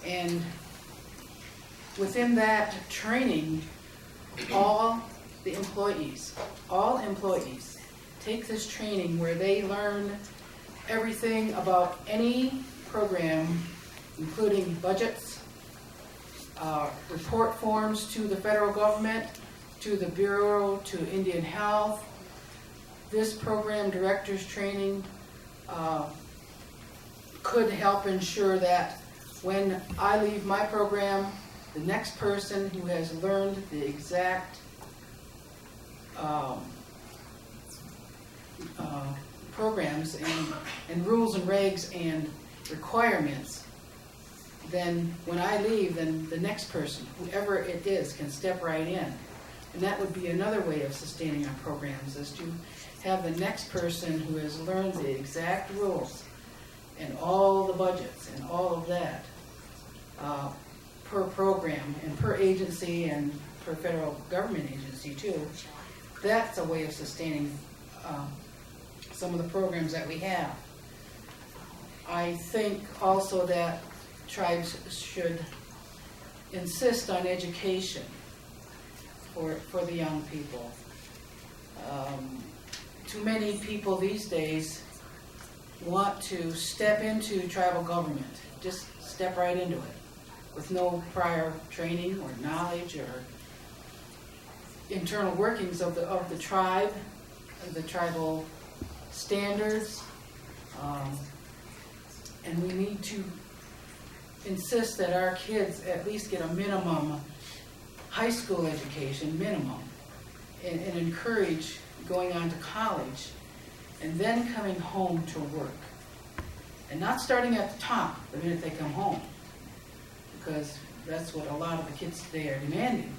And within that training, all employees take this training where they learn everything about any program, including budgets, report forms to the federal government, to the Bureau, to Indian Health. This program director's training could help ensure that when I leave my program, the next person who has learned the exact programs and rules and regs and requirements, then when I leave, then the next person, whoever it is, can step right in. And that would be another way of sustaining our programs, is to have the next person who has learned the exact rules and all the budgets and all of that per program and per agency and per federal government agency too. That's a way of sustaining some of the programs that we have. I think also that tribes should insist on education for the young people. Too many people these days want to step into tribal government, just step right into it with no prior training or knowledge or internal workings of the tribe, the tribal standards, and we need to insist that our kids at least get a minimum high school education, minimum, and encourage going on to college and then coming home to work. And not starting at the top the minute they come home, because that's what a lot of the kids today are demanding,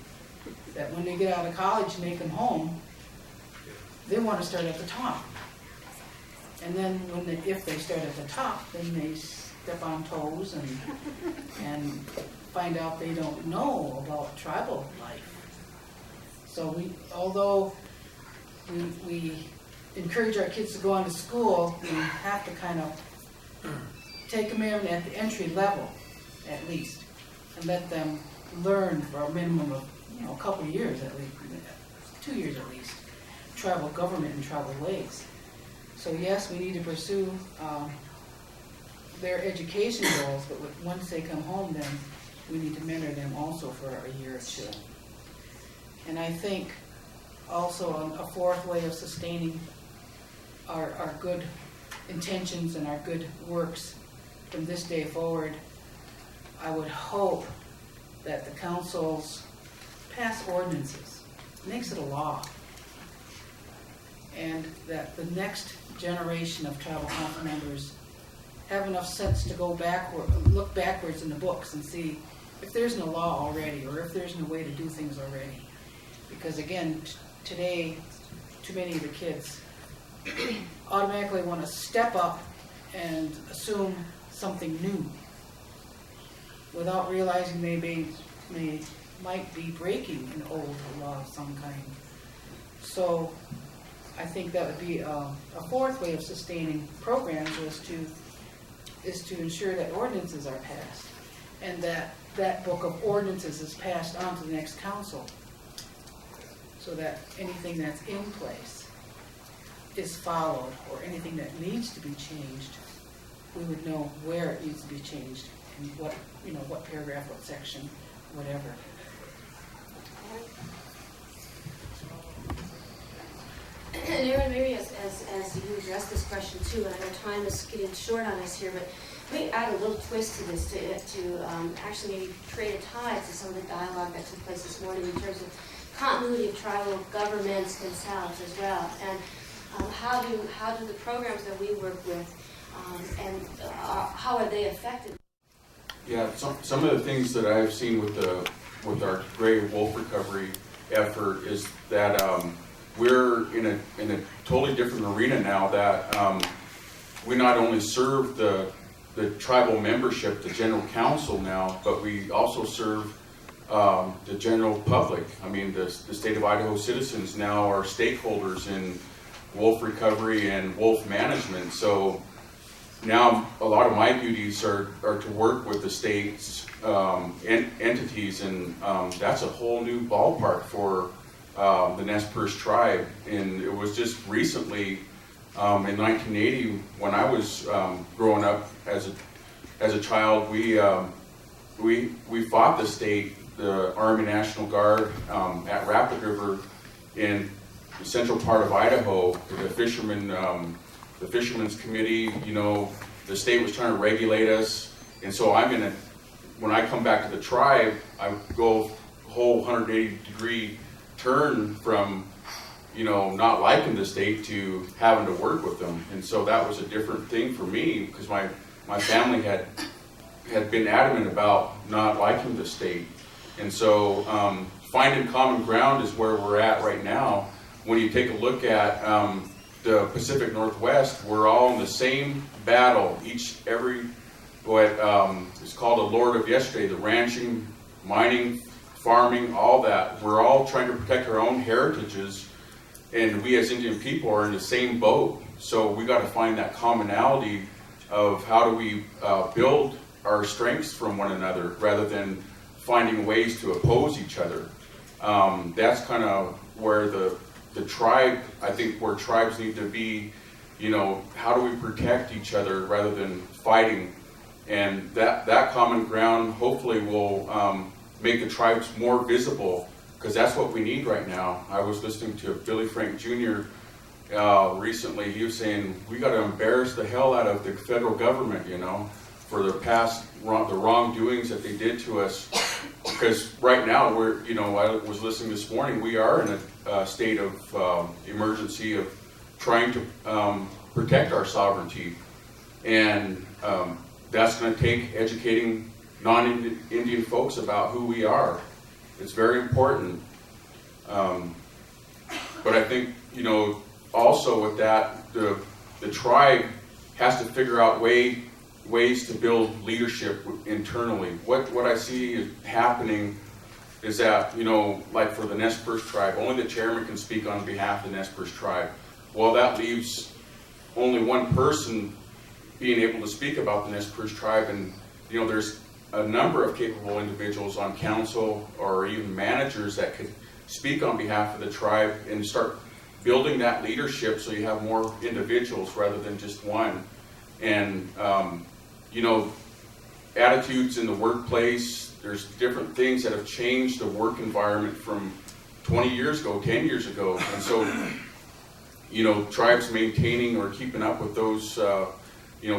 that when they get out of college and they come home, they want to start at the top. And then if they start at the top, then they step on toes and find out they don't know about tribal life. So although we encourage our kids to go on to school, we have to kind of take them in at the entry level, at least, and let them learn for a minimum of a couple of years at least, 2 years at least, tribal government and tribal ways. So yes, we need to pursue their education goals, but once they come home, then we need to mentor them also for a year or two. And I think also a fourth way of sustaining our good intentions and our good works from this day forward, I would hope that the councils pass ordinances, makes it a law, and that the next generation of tribal council members have enough sense to go backward, look backwards in the books and see if there's no law already or if there's no way to do things already. Because again, today, too many of the kids automatically want to step up and assume something new without realizing they might be breaking an old law of some kind. So I think that would be a fourth way of sustaining programs is to ensure that ordinances are passed and that book of ordinances is passed on to the next council, so that anything that's in place is followed, or anything that needs to be changed, we would know where it needs to be changed and what paragraph, what section, whatever. And Aaron, maybe as you address this question too, and I know time is getting short on us here, but we add a little twist to this to actually maybe create a tie to some of the dialogue that took place this morning in terms of continuity of tribal governments themselves as well, and how do the programs that we work with how are they affected? Yeah, some of the things that I've seen with our gray wolf recovery effort is that we're in a totally different arena now, that we not only serve the tribal membership, the general council now, but we also serve the general public. I mean, the state of Idaho citizens now are stakeholders in wolf recovery and wolf management. So now a lot of my duties are to work with the state's entities, and that's a whole new ballpark for the Nez Perce tribe. And it was just recently, in 1980, when I was growing up as a child, we fought the state, the Army National Guard, at Rapid River in the central part of Idaho. The Fishermen's Committee, the state was trying to regulate us, and so when I come back to the tribe, I go a whole 180-degree turn from, not liking the state to having to work with them. And so that was a different thing for me, because my family had been adamant about not liking the state. And so finding common ground is where we're at right now. When you take a look at the Pacific Northwest, we're all in the same battle. What is called a Lord of Yesterday, the ranching, mining, farming, all that. We're all trying to protect our own heritages, and we as Indian people are in the same boat. So we got to find that commonality of how do we build our strengths from one another rather than finding ways to oppose each other. That's kind of where the tribe, I think where tribes need to be, how do we protect each other rather than fighting? And that common ground hopefully will make the tribes more visible, because that's what we need right now. I was listening to Billy Frank Jr. Recently. He was saying, we got to embarrass the hell out of the federal government, for the wrongdoings that they did to us. Because right now, I was listening this morning, we are in a state of emergency of trying to protect our sovereignty. And that's going to take educating non-Indian folks about who we are. It's very important. But I think, also with that, the tribe has to figure out ways to build leadership internally. What I see happening is that, like for the Nez Perce tribe, only the chairman can speak on behalf of the Nez Perce tribe. Well, that leaves only one person being able to speak about the Nez Perce tribe, and there's a number of capable individuals on council or even managers that could speak on behalf of the tribe and start building that leadership so you have more individuals rather than just one. And attitudes in the workplace, there's different things that have changed the work environment from 20 years ago, 10 years ago. And so, tribes maintaining or keeping up with those,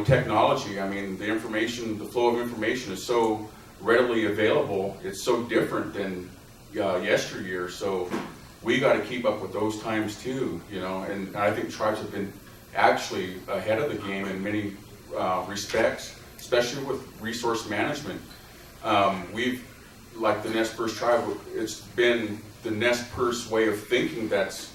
technology. I mean, the flow of information is so readily available. It's so different than yesteryear. So we got to keep up with those times too, and I think tribes have been actually ahead of the game in many respects, especially with resource management. Like the Nez Perce tribe, it's been the Nez Perce way of thinking that's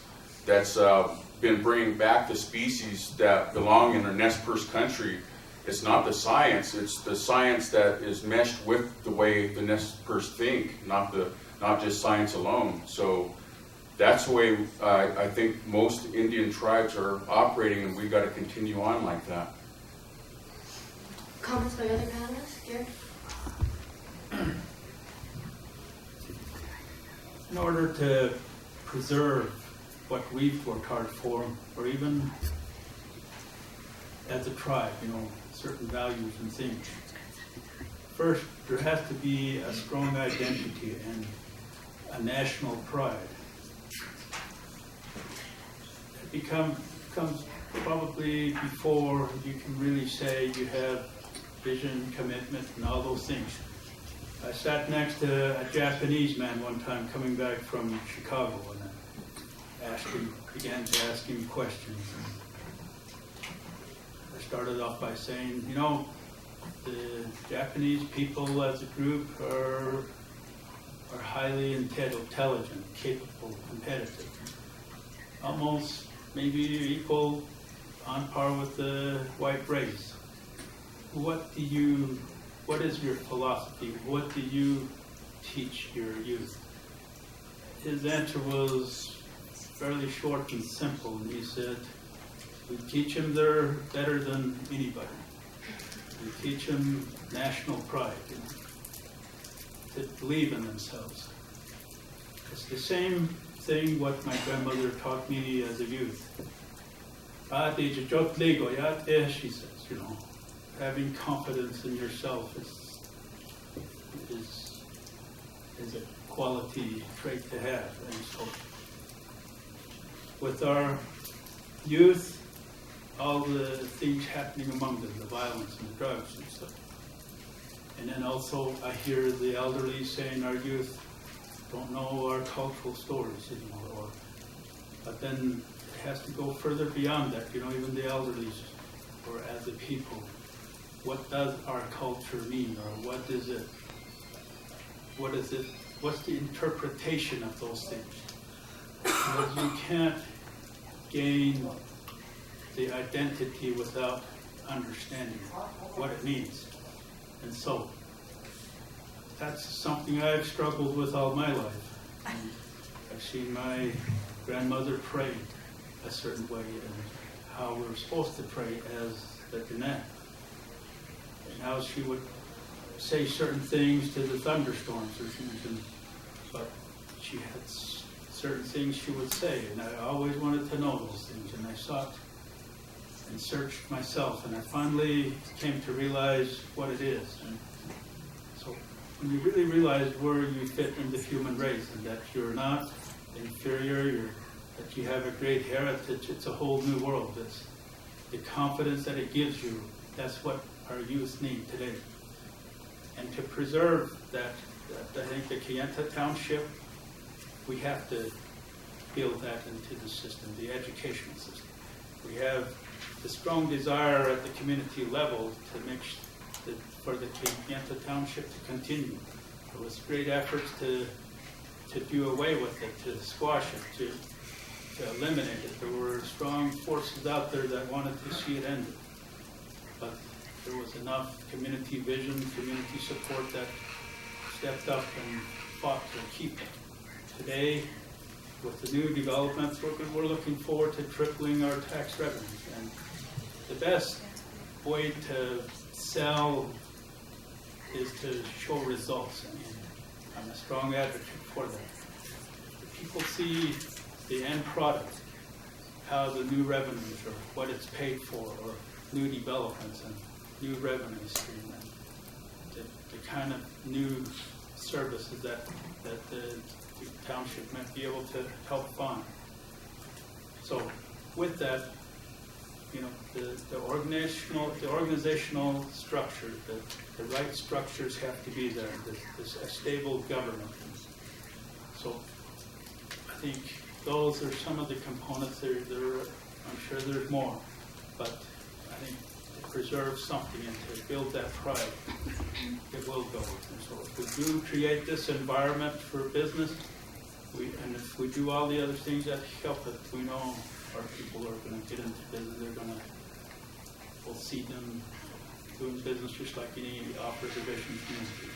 been bringing back the species that belong in the Nez Perce country. It's not the science; it's the science that is meshed with the way the Nez Perce think, not just science alone. So that's the way I think most Indian tribes are operating, and we've got to continue on like that. Comments by other panelists? Gary? In order to preserve what we've worked hard for, or even as a tribe, certain values and things. First, there has to be a strong identity and a national pride. It comes probably before you can really say you have vision, commitment, and all those things. I sat next to a Japanese man one time coming back from Chicago, and I began to ask him questions. I started off by saying, the Japanese people as a group are highly intelligent, capable, competitive, almost maybe equal, on par with the white race. What is your philosophy? What do you teach your youth? His answer was fairly short and simple, and he said, we teach them they're better than anybody. You teach them national pride, to believe in themselves. It's the same thing what my grandmother taught me as a youth. She says, having confidence in yourself is a quality trait to have. And so with our youth, all the things happening among them, the violence and the drugs and stuff. And then also I hear the elderly saying our youth don't know our cultural stories anymore. But then it has to go further beyond that, even the elderly, or as a people. What does our culture mean, or what is it? What's the interpretation of those things? Because you can't gain the identity without understanding what it means. And so, that's something I've struggled with all my life. And I've seen my grandmother pray a certain way, and how we're supposed to pray as the Diné. And how she would say certain things to the thunderstorms or things, but she had certain things she would say, and I always wanted to know those things, and I sought and searched myself, and I finally came to realize what it is. And so when you really realize where you fit in the human race, and that you're not inferior, that you have a great heritage, it's a whole new world. It's the confidence that it gives you. That's what our youth need today. And to preserve that, I think the Kayenta Township, we have to build that into the system, the educational system. We have the strong desire at the community level to make for the Kayenta Township to continue. There was great efforts to do away with it, to squash it, to eliminate it. There were strong forces out there that wanted to see it ended. But there was enough community vision, community support that stepped up and fought to keep it. Today, with the new developments, we're looking forward to tripling our tax revenues. And the best way to sell is to show results. I mean, I'm a strong advocate for that. If people see the end product, how the new revenues or what it's paid for, or new developments and new revenue stream, and the kind of new services that the township might be able to help fund. So with that, the organizational structure, the right structures have to be there. There's a stable government. So I think those are some of the components. I'm sure there's more, but I think to preserve something and to build that pride, it will go. And so if we do create this environment for business, and if we do all the other things that help it, we know our people are going to get into business. We'll see them doing business just like any off-reservation community.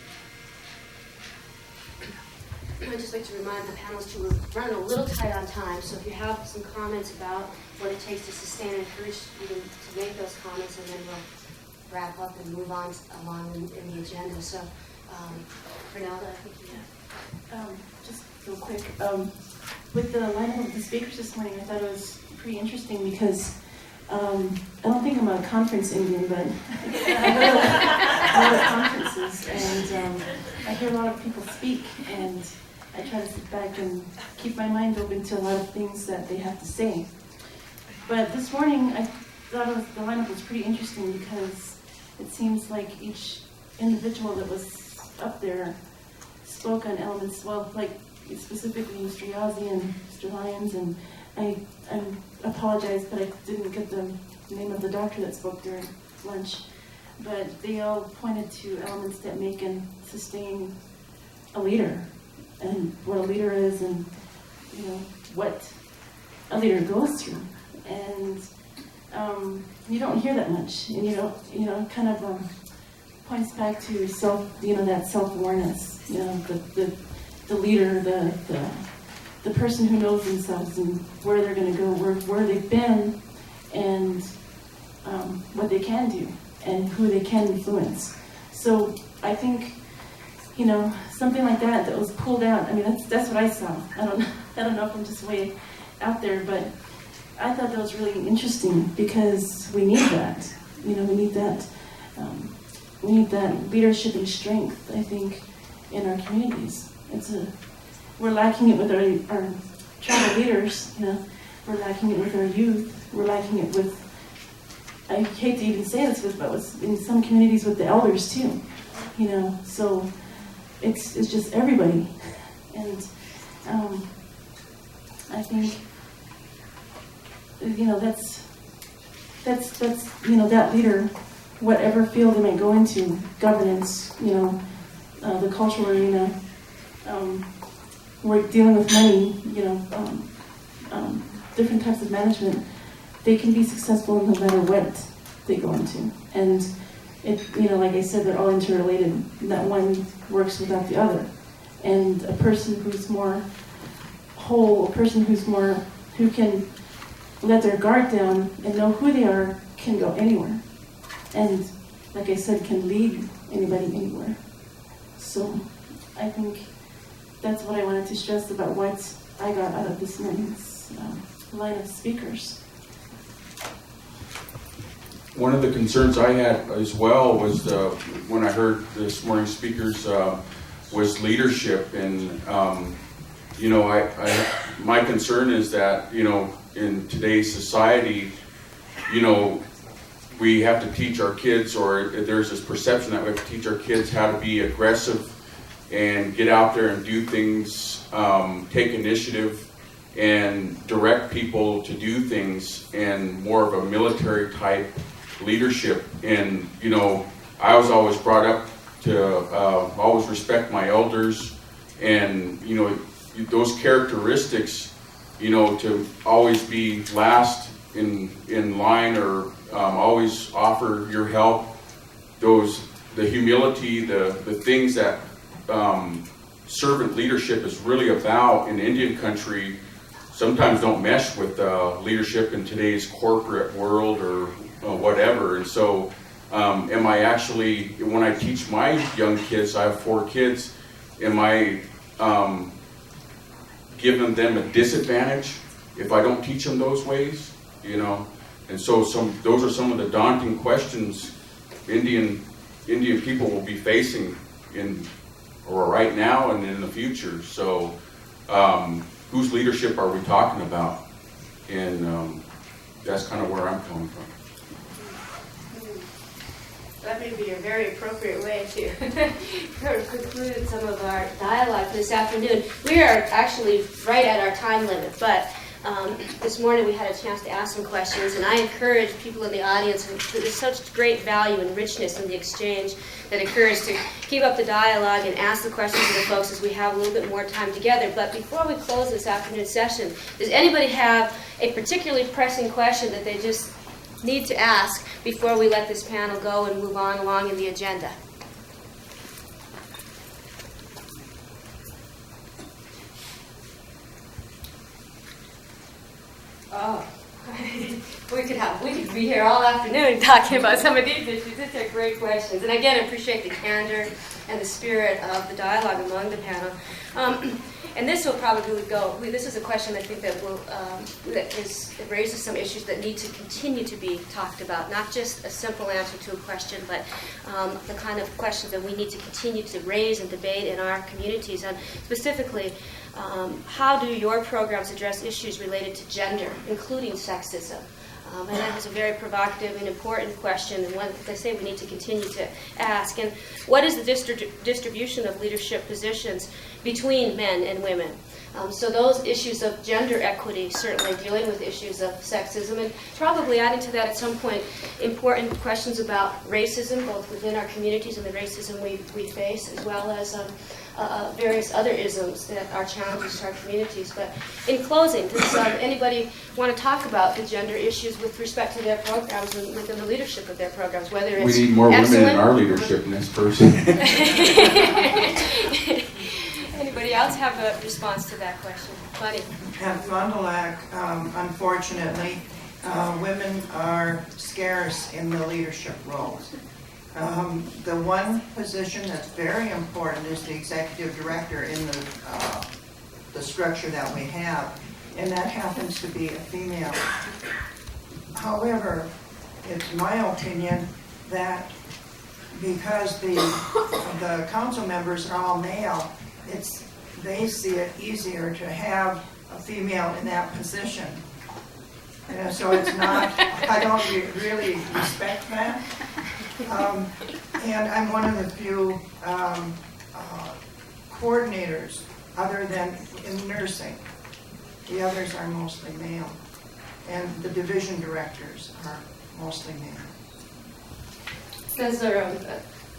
I'd just like to remind the panelists we're running a little tight on time, so if you have some comments about what it takes to sustain and encourage you to make those comments, and then we'll wrap up and move on along in the agenda. So, Renalda, I think you have. Just real quick, with the lineup of the speakers this morning, I thought it was pretty interesting because I don't think I'm a conference Indian, but I go to a lot of conferences, and I hear a lot of people speak, and I try to sit back and keep my mind open to a lot of things that they have to say. But this morning, I thought the lineup was pretty interesting because it seems like each individual that was up there spoke on elements, well, like specifically Mr. Yazzie and Mr. Lyons, and I apologize, but I didn't get the name of the doctor that spoke during lunch. But they all pointed to elements that make and sustain a leader, and what a leader is, and what a leader goes through. And you don't hear that much, and kind of points back to that self-awareness, the leader, the person who knows themselves and where they're going to go, where they've been, and what they can do. and who they can influence. So I think, you know, something like that was pulled out. I mean, that's what I saw. I don't know if I'm just way out there, but I thought that was really interesting because we need that. You know, we need that. We need that leadership and strength, I think, in our communities. We're lacking it with our tribal leaders. You know, we're lacking it with our youth. We're lacking it with, I hate to even say this, but in some communities with the elders too. You know, so it's just everybody, and I think, you know, that's you know, that leader, whatever field they might go into, governance, you know, the cultural arena, we're dealing with money, you know, different types of management, they can be successful no matter what they go into. And you know, like I said, they're all interrelated. That one works without the other. And a person who's more whole, a person who can let their guard down and know who they are, can go anywhere. And like I said, can lead anybody anywhere. So I think that's what I wanted to stress about what I got out of this morning's line of speakers. One of the concerns I had as well was when I heard this morning's speakers was leadership, and you know, my concern is that, you know, in today's society, you know, we have to teach our kids, or there's this perception that we have to teach our kids how to be aggressive and get out there and do things, take initiative and direct people to do things, and more of a military type leadership. And you know, I was always brought up to always respect my elders, and you know, those characteristics, you know, to always be last in line, or always offer your help, the humility, the things that servant leadership is really about in Indian country, sometimes don't mesh with leadership in today's corporate world or whatever. And so am I actually, when I teach my young kids, I have 4 kids, am I giving them a disadvantage if I don't teach them those ways? You know, and so those are some of the daunting questions Indian people will be facing right now and in the future. So whose leadership are we talking about? And that's kind of where I'm coming from. That may be a very appropriate way to conclude some of our dialogue for this afternoon. We are actually right at our time limit, but this morning we had a chance to ask some questions, and I encourage people in the audience, and there's such great value and richness in the exchange that occurs, to keep up the dialogue and ask the questions of the folks as we have a little bit more time together. But before we close this afternoon session, does anybody have a particularly pressing question that they just need to ask before we let this panel go and move on along in the agenda? Oh, we could be here all afternoon talking about some of these issues. These are great questions. And again, I appreciate the candor and the spirit of the dialogue among the panel. And this will probably go, this is a question I think that it raises some issues that need to continue to be talked about, not just a simple answer to a question, but the kind of questions that we need to continue to raise and debate in our communities. And specifically, how do your programs address issues related to gender, including sexism? And that is a very provocative and important question, and one, as I say, we need to continue to ask. And what is the distribution of leadership positions between men and women? So those issues of gender equity, certainly dealing with issues of sexism, and probably adding to that at some point important questions about racism, both within our communities and the racism we face, as well as various other isms that are challenges to our communities. But in closing, does anybody want to talk about the gender issues with respect to their programs and within the leadership of their programs, whether it's we need more women in excellent, our leadership in this person. Anybody else have a response to that question? Buddy. At Fond du Lac, unfortunately, women are scarce in the leadership roles. The one position that's very important is the executive director in the structure that we have, and that happens to be a female. However, it's my opinion that because the council members are all male, they see it easier to have a female in that position. So it's not, I don't really respect that. And I'm one of the few coordinators other than in nursing. The others are mostly male. And the division directors are mostly male. Those are,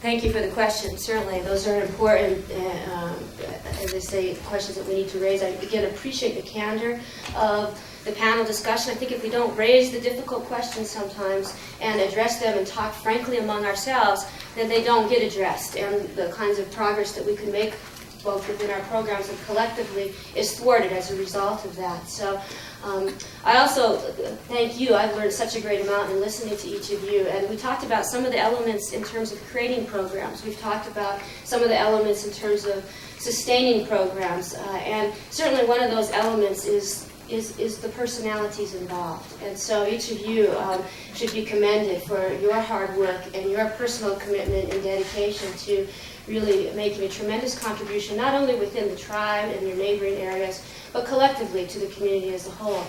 thank you for the question. Certainly, those are important, as I say, questions that we need to raise. I, again, appreciate the candor of the panel discussion. I think if we don't raise the difficult questions sometimes and address them and talk frankly among ourselves, then they don't get addressed. And the kinds of progress that we can make both within our programs and collectively is thwarted as a result of that. So I also thank you. I've learned such a great amount in listening to each of you. And we talked about some of the elements in terms of creating programs. We've talked about some of the elements in terms of sustaining programs. And certainly one of those elements is the personalities involved. And so each of you should be commended for your hard work and your personal commitment and dedication to really making a tremendous contribution, not only within the tribe and your neighboring areas, but collectively to the community as a whole.